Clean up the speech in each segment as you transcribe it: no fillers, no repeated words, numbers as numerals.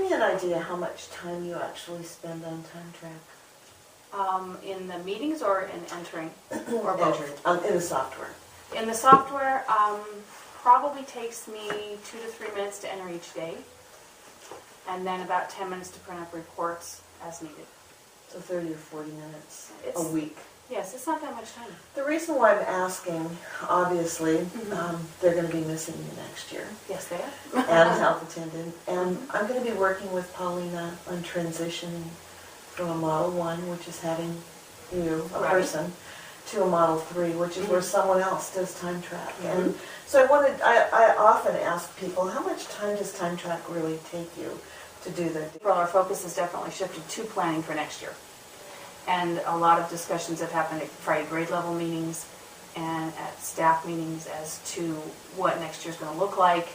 me an idea how much time you actually spend on TimeTrack. In the meetings or in entering? Or both? In the software. In the software, probably takes me 2 to 3 minutes to enter each day, and then about 10 minutes to print up reports as needed. So 30 or 40 minutes a week. Yes, it's not that much time. The reason why I'm asking, obviously, they're going to be missing you next year. Yes, they are. And health attendant. And I'm going to be working with Paulina on transitioning from a Model 1, which is having you, a person, to a Model 3, which is where someone else does TimeTrack. And so I often ask people, how much time does TimeTrack really take you to do that? Well, our focus has definitely shifted to planning for next year. And a lot of discussions have happened at Friday grade level meetings and at staff meetings as to what next year's going to look like,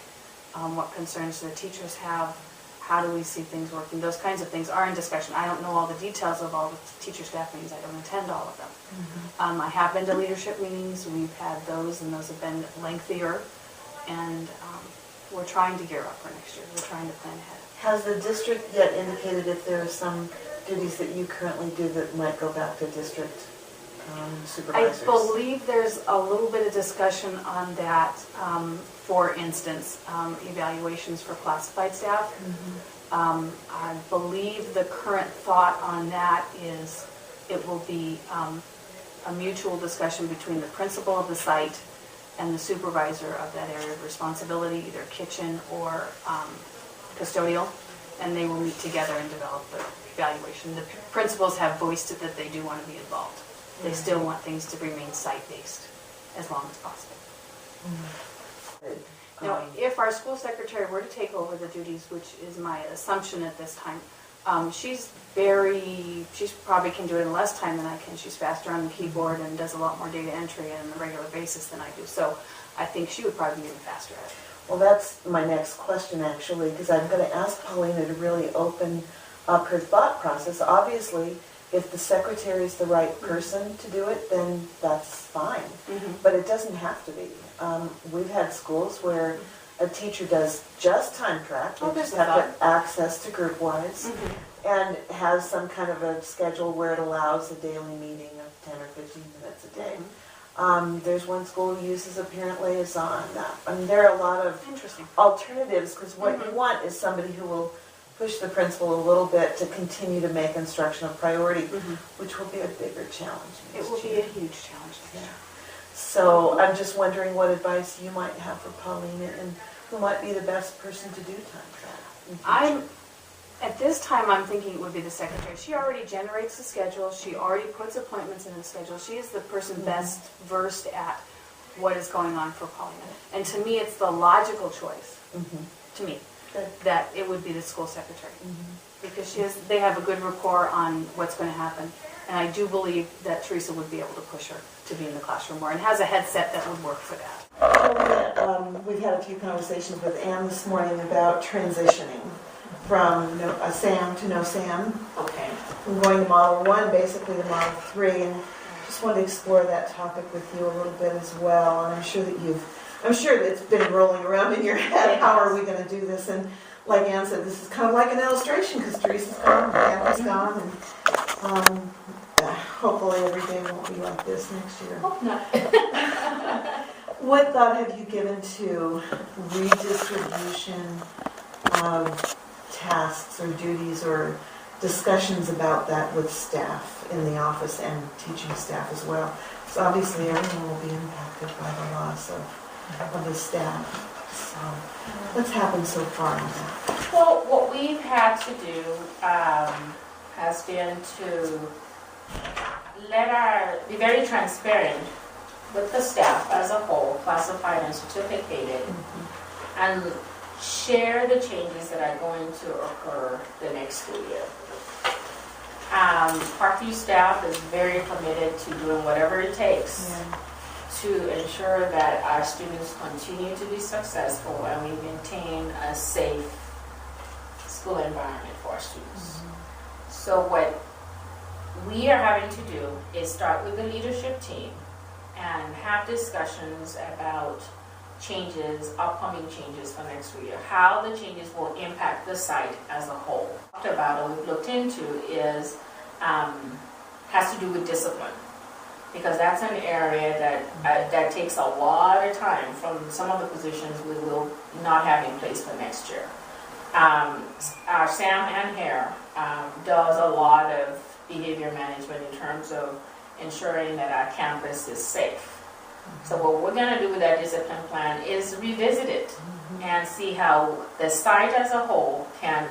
what concerns the teachers have, how do we see things working. Those kinds of things are in discussion. I don't know all the details of all the teacher staff meetings. I don't attend all of them. I have been to leadership meetings. We've had those, and those have been lengthier. And we're trying to gear up for next year. We're trying to plan ahead. Has the district yet indicated if there are some duties that you currently do that might go back to district supervisors? I believe there's a little bit of discussion on that. For instance, evaluations for classified staff. I believe the current thought on that is it will be a mutual discussion between the principal of the site and the supervisor of that area of responsibility, either kitchen or custodial, and they will meet together and develop the evaluation. The principals have voiced it that they do want to be involved. They still want things to remain site-based as long as possible. Now, if our school secretary were to take over the duties, which is my assumption at this time, she probably can do it in less time than I can. She's faster on the keyboard and does a lot more data entry on a regular basis than I do. So I think she would probably be even faster at it. Well, that's my next question, actually, because I'm going to ask Paulina to really open up her thought process. Obviously, if the secretary is the right person to do it, then that's fine. But it doesn't have to be. We've had schools where a teacher does just TimeTrack, they just have access to GroupWise, and has some kind of a schedule where it allows a daily meeting of 10 or 15 minutes a day. There's one school who uses a parent liaison. I mean, there are a lot of alternatives, because what you want is somebody who will push the principal a little bit to continue to make instruction a priority, which will be a bigger challenge. It will be a huge challenge. Yeah. So I'm just wondering what advice you might have for Paulina, and who might be the best person to do TimeTrack. At this time, I'm thinking it would be the secretary. She already generates the schedule. She already puts appointments in the schedule. She is the person best versed at what is going on for Paulina. And to me, it's the logical choice, to me, that it would be the school secretary. Because they have a good rapport on what's going to happen. And I do believe that Teresa would be able to push her to be in the classroom more, and has a headset that would work for that. We've had a few conversations with Anne this morning about transitioning from SAM to no SAM. Okay. From going to Model 1 basically to Model 3, and just wanted to explore that topic with you a little bit as well. And I'm sure that it's been rolling around in your head. How are we going to do this? And like Anne said, this is kind of like an illustration, because Teresa's gone, Anne's gone, and hopefully everything won't be like this next year. Hope not. What thought have you given to redistribution of tasks or duties or discussions about that with staff in the office and teaching staff as well? So obviously everyone will be impacted by the loss of the staff. So what's happened so far in that? Well, what we've had to do has been to be very transparent with the staff as a whole, classified and certificated, and share the changes that are going to occur the next school year. Parkview staff is very committed to doing whatever it takes to ensure that our students continue to be successful and we maintain a safe school environment for our students. So what we are having to do is start with the leadership team and have discussions about changes, upcoming changes for next school year, how the changes will impact the site as a whole. Talked about or we've looked into is has to do with discipline, because that's an area that takes a lot of time from some of the positions we will not have in place for next year. Our Sam and Hare does a lot of behavior management in terms of ensuring that our campus is safe. So what we're going to do with that discipline plan is revisit it and see how the site as a whole can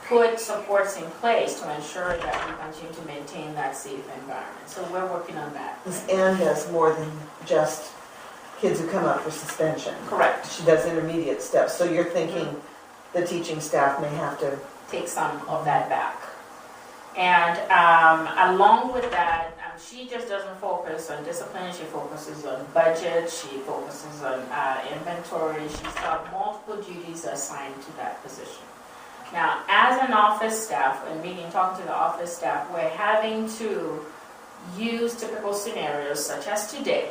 put supports in place to ensure that we continue to maintain that safe environment. So we're working on that. This Anne does more than just kids who come up for suspension. Correct. She does intermediate steps. So you're thinking the teaching staff may have to Take some of that back. And along with that, she just doesn't focus on discipline, she focuses on budget, she focuses on inventory. She's got multiple duties assigned to that position. Now, as an office staff, and talking to the office staff, we're having to use typical scenarios such as today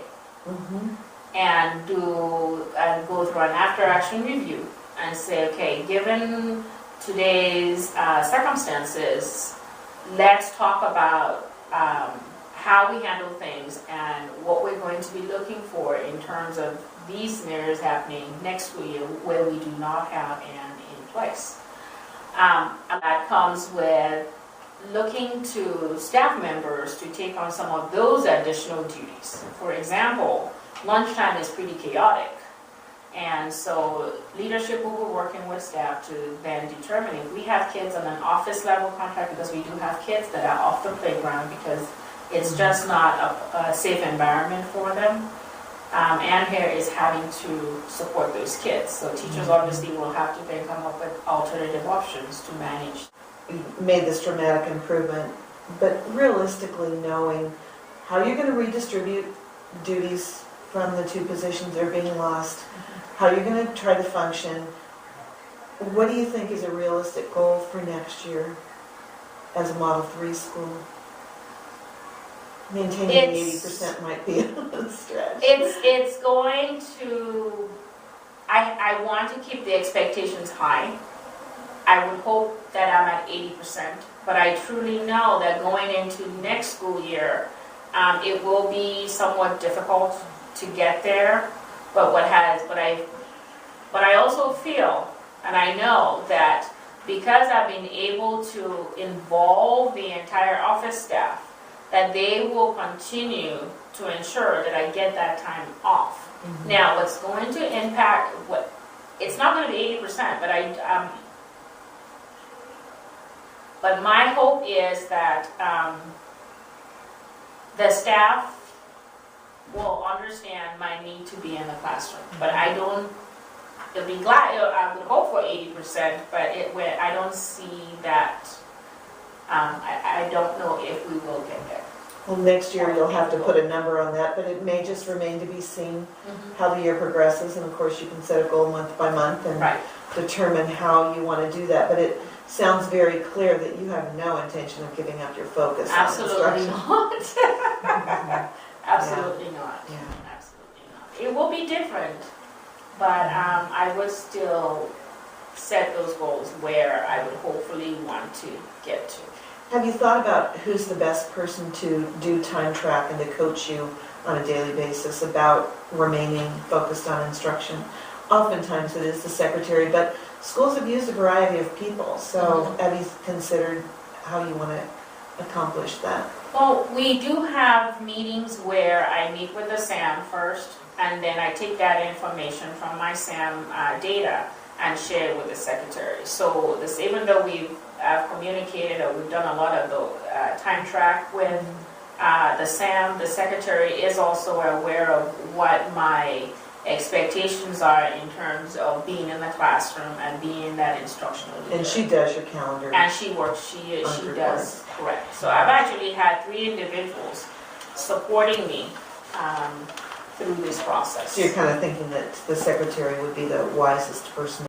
and go through an after-action review and say, okay, given today's circumstances, let's talk about how we handle things and what we're going to be looking for in terms of these scenarios happening next school year where we do not have an in place. And that comes with looking to staff members to take on some of those additional duties. For example, lunchtime is pretty chaotic. And so leadership will be working with staff to then determine if we have kids on an office level contract, because we do have kids that are off the playground because it's just not a safe environment for them. And here is having to support those kids. So teachers obviously will have to then come up with alternative options to manage. You made this dramatic improvement, but realistically knowing how you're going to redistribute duties from the two positions that are being lost, how you're going to try to function, what do you think is a realistic goal for next year as a Model 3 school? Maintaining 80% might be a stretch. It's going to, I want to keep the expectations high. I would hope that I'm at 80%, but I truly know that going into next school year, it will be somewhat difficult to get there. But I also feel, and I know that because I've been able to involve the entire office staff, that they will continue to ensure that I get that time off. Now, what's going to impact it's not going to be 80%, but my hope is that the staff will understand my need to be in the classroom. But I would hope for 80%, but I don't see that. I don't know if we will get there. Well, next year you'll have to put a number on that, but it may just remain to be seen how the year progresses. And of course you can set a goal month by month and determine how you want to do that. But it sounds very clear that you have no intention of giving up your focus on instruction. Not. Absolutely not. Yeah. Absolutely not. It will be different, but I would still set those goals where I would hopefully want to get to. Have you thought about who's the best person to do TimeTrack and to coach you on a daily basis about remaining focused on instruction? Oftentimes it is the secretary, but schools have used a variety of people. So have you considered how you want to accomplish that? Well, we do have meetings where I meet with the SAM first, and then I take that information from my SAM data and share it with the secretary. So even though we've communicated or we've done a lot of the TimeTrack with the SAM, the secretary is also aware of what my expectations are in terms of being in the classroom and being that instructional leader. And she does your calendar. And she does, correct. So I've actually had 3 individuals supporting me through this process. So you're kind of thinking that the secretary would be the wisest person